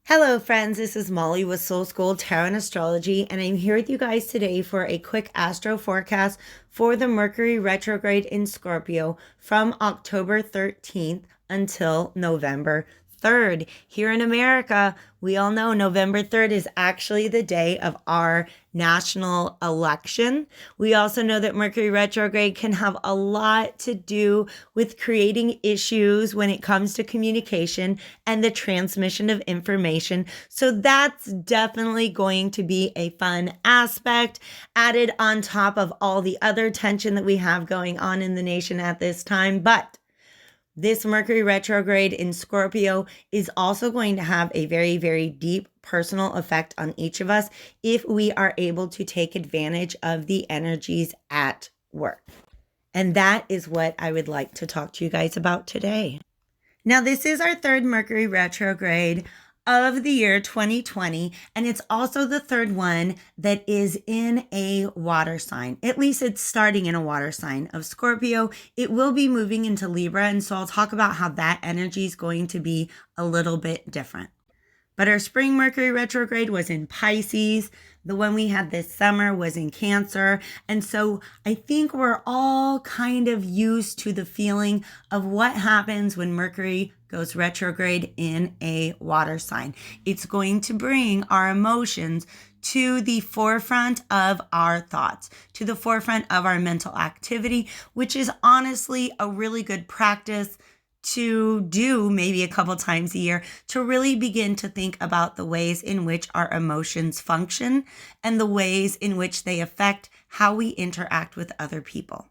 Hello, friends. This is Molly with Soul School Tarot and Astrology, and I'm here with you guys today for a quick astro forecast for the Mercury retrograde in Scorpio from October 13th until November 3rd. Here in America, we all know November 3rd is actually the day of our national election. We also know that Mercury retrograde can have a lot to do with creating issues when it comes to communication and the transmission of information. So that's definitely going to be a fun aspect added on top of all the other tension that we have going on in the nation at this time. But this Mercury retrograde in Scorpio is also going to have a very, very deep personal effect on each of us if we are able to take advantage of the energies at work. And that is what I would like to talk to you guys about today. Now, this is our third Mercury retrograde of the year 2020, and it's also the third one that is in a water sign. At least it's starting in a water sign of Scorpio. It will be moving into Libra, and so I'll talk about how that energy is going to be a little bit different. But our spring Mercury retrograde was in Pisces. The one we had this summer was in Cancer. And so I think we're all kind of used to the feeling of what happens when Mercury goes retrograde in a water sign. It's going to bring our emotions to the forefront of our thoughts, to the forefront of our mental activity, which is honestly a really good practice to do maybe a couple times a year to really begin to think about the ways in which our emotions function and the ways in which they affect how we interact with other people.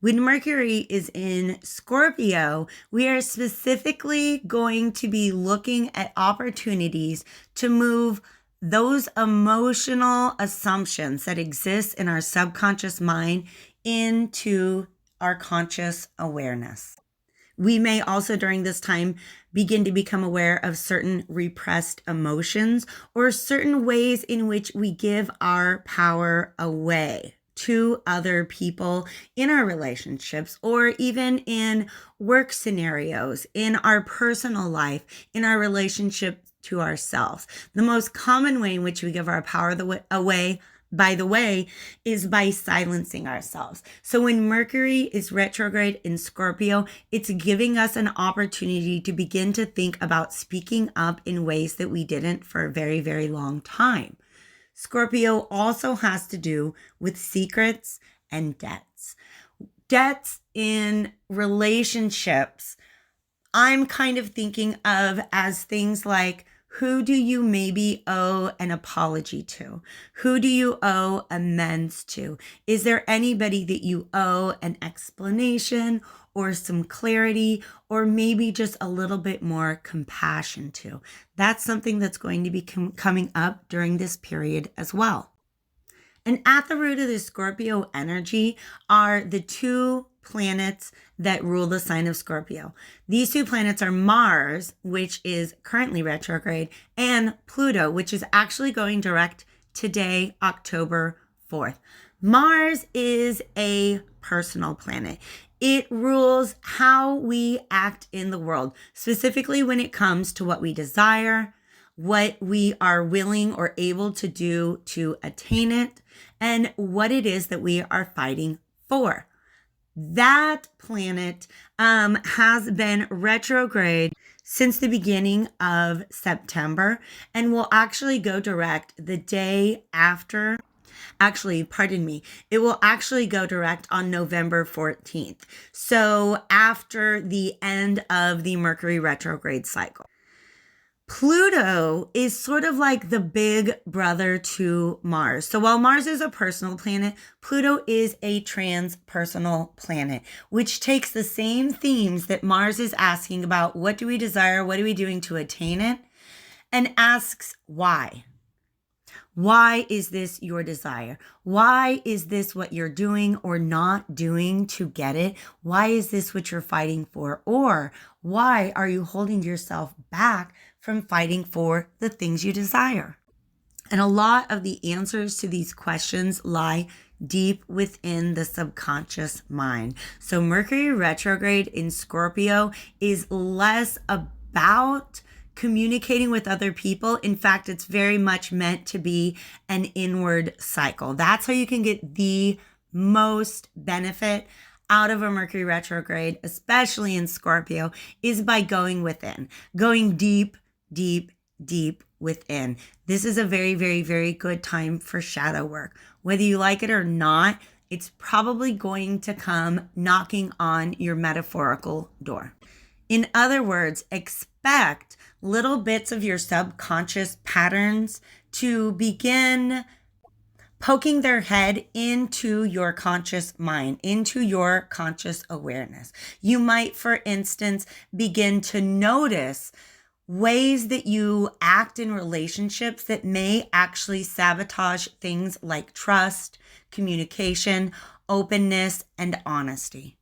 When Mercury is in Scorpio, we are specifically going to be looking at opportunities to move those emotional assumptions that exist in our subconscious mind into our conscious awareness. We may also during this time begin to become aware of certain repressed emotions or certain ways in which we give our power away to other people in our relationships or even in work scenarios, in our personal life, in our relationship to ourselves. The most common way in which we give our power away, by the way, is by silencing ourselves. So when Mercury is retrograde in Scorpio, it's giving us an opportunity to begin to think about speaking up in ways that we didn't for a very, very long time. Scorpio also has to do with secrets and debts. Debts in relationships, I'm kind of thinking of as things like, who do you maybe owe an apology to? Who do you owe amends to? Is there anybody that you owe an explanation or some clarity or maybe just a little bit more compassion to? That's something that's going to be coming up during this period as well. And at the root of the Scorpio energy are the two planets that rule the sign of Scorpio. These two planets are Mars, which is currently retrograde, and Pluto, which is actually going direct today, October 4th. Mars is a personal planet. It rules how we act in the world, specifically when it comes to what we desire, what we are willing or able to do to attain it, and what it is that we are fighting for. That planet has been retrograde since the beginning of September and will actually go direct the day after. It will actually go direct on November 14th. So after the end of the Mercury retrograde cycle. Pluto is sort of like the big brother to Mars. So while Mars is a personal planet, Pluto is a transpersonal planet, which takes the same themes that Mars is asking about, what do we desire, what are we doing to attain it, and asks why. Why is this your desire? Why is this what you're doing or not doing to get it? Why is this what you're fighting for? Or why are you holding yourself back from fighting for the things you desire? And a lot of the answers to these questions lie deep within the subconscious mind. So Mercury retrograde in Scorpio is less about communicating with other people. In fact, it's very much meant to be an inward cycle. That's how you can get the most benefit out of a Mercury retrograde, especially in Scorpio, is by going within, going deep, deep, deep within. This is a very, very, very good time for shadow work. Whether you like it or not, it's probably going to come knocking on your metaphorical door. In other words, expect little bits of your subconscious patterns to begin poking their head into your conscious mind, into your conscious awareness. You might, for instance, begin to notice ways that you act in relationships that may actually sabotage things like trust, communication, openness, and honesty.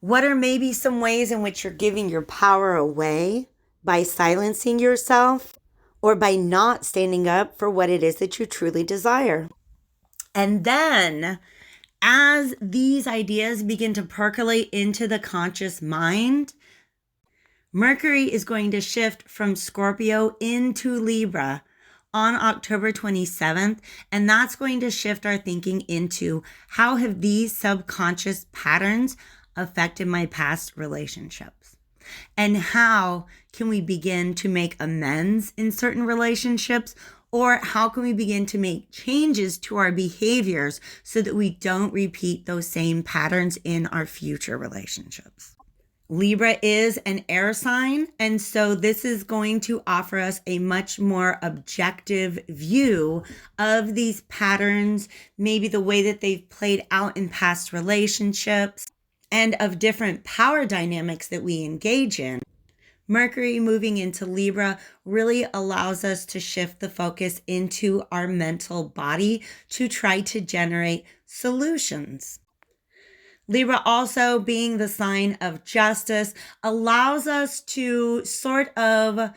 What are maybe some ways in which you're giving your power away by silencing yourself or by not standing up for what it is that you truly desire? And then as these ideas begin to percolate into the conscious mind, Mercury is going to shift from Scorpio into Libra on October 27th, and that's going to shift our thinking into how have these subconscious patterns affected my past relationships? And how can we begin to make amends in certain relationships? Or how can we begin to make changes to our behaviors so that we don't repeat those same patterns in our future relationships? Libra is an air sign, and so this is going to offer us a much more objective view of these patterns, maybe the way that they've played out in past relationships, and of different power dynamics that we engage in. Mercury moving into Libra really allows us to shift the focus into our mental body to try to generate solutions. Libra also being the sign of justice allows us to sort of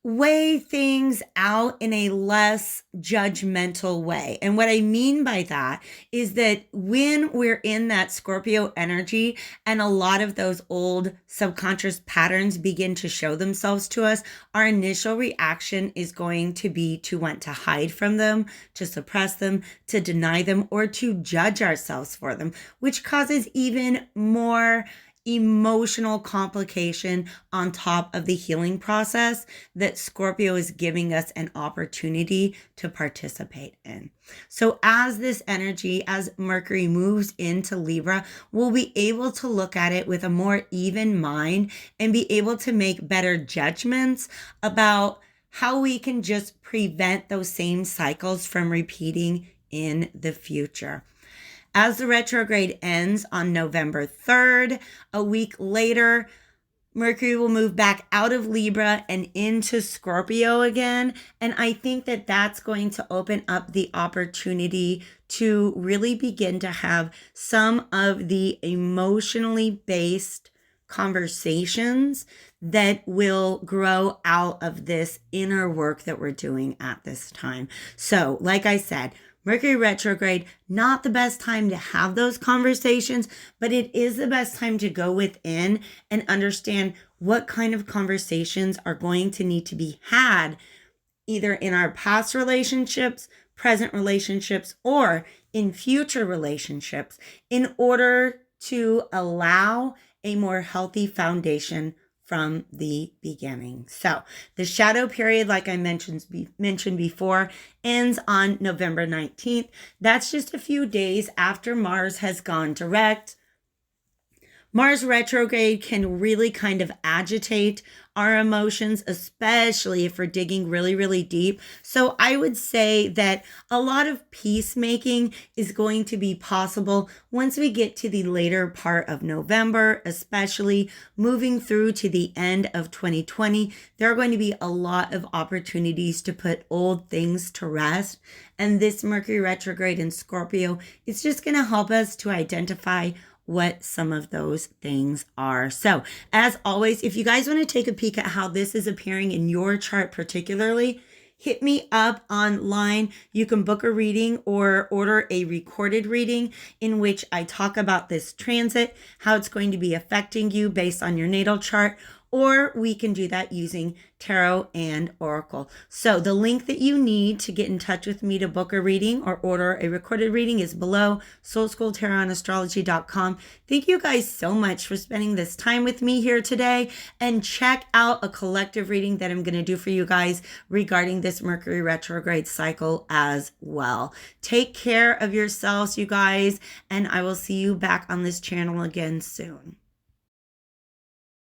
weigh things out in a less judgmental way. And what I mean by that is that when we're in that Scorpio energy and a lot of those old subconscious patterns begin to show themselves to us, our initial reaction is going to be to want to hide from them, to suppress them, to deny them, or to judge ourselves for them, which causes even more emotional complication on top of the healing process that Scorpio is giving us an opportunity to participate in. So as this energy, as Mercury moves into Libra, we'll be able to look at it with a more even mind and be able to make better judgments about how we can just prevent those same cycles from repeating in the future. As the retrograde ends on November 3rd, a week later, Mercury will move back out of Libra and into Scorpio again. And I think that that's going to open up the opportunity to really begin to have some of the emotionally based conversations that will grow out of this inner work that we're doing at this time. So, like I said, Mercury retrograde, not the best time to have those conversations, but it is the best time to go within and understand what kind of conversations are going to need to be had either in our past relationships, present relationships, or in future relationships in order to allow a more healthy foundation from the beginning. So the shadow period, like I mentioned before, ends on November 19th. That's just a few days after Mars has gone direct. Mars retrograde can really kind of agitate our emotions, especially if we're digging really, really deep. So I would say that a lot of peacemaking is going to be possible once we get to the later part of November, especially moving through to the end of 2020. There are going to be a lot of opportunities to put old things to rest. And this Mercury retrograde in Scorpio is just going to help us to identify what some of those things are. So as always, if you guys want to take a peek at how this is appearing in your chart particularly, hit me up online. You can book a reading or order a recorded reading in which I talk about this transit, how it's going to be affecting you based on your natal chart. or we can do that using tarot and oracle. So the link that you need to get in touch with me to book a reading or order a recorded reading is below, soulschooltarotandastrology.com. Thank you guys so much for spending this time with me here today, and check out a collective reading that I'm going to do for you guys regarding this Mercury retrograde cycle as well. Take care of yourselves, you guys, and I will see you back on this channel again soon.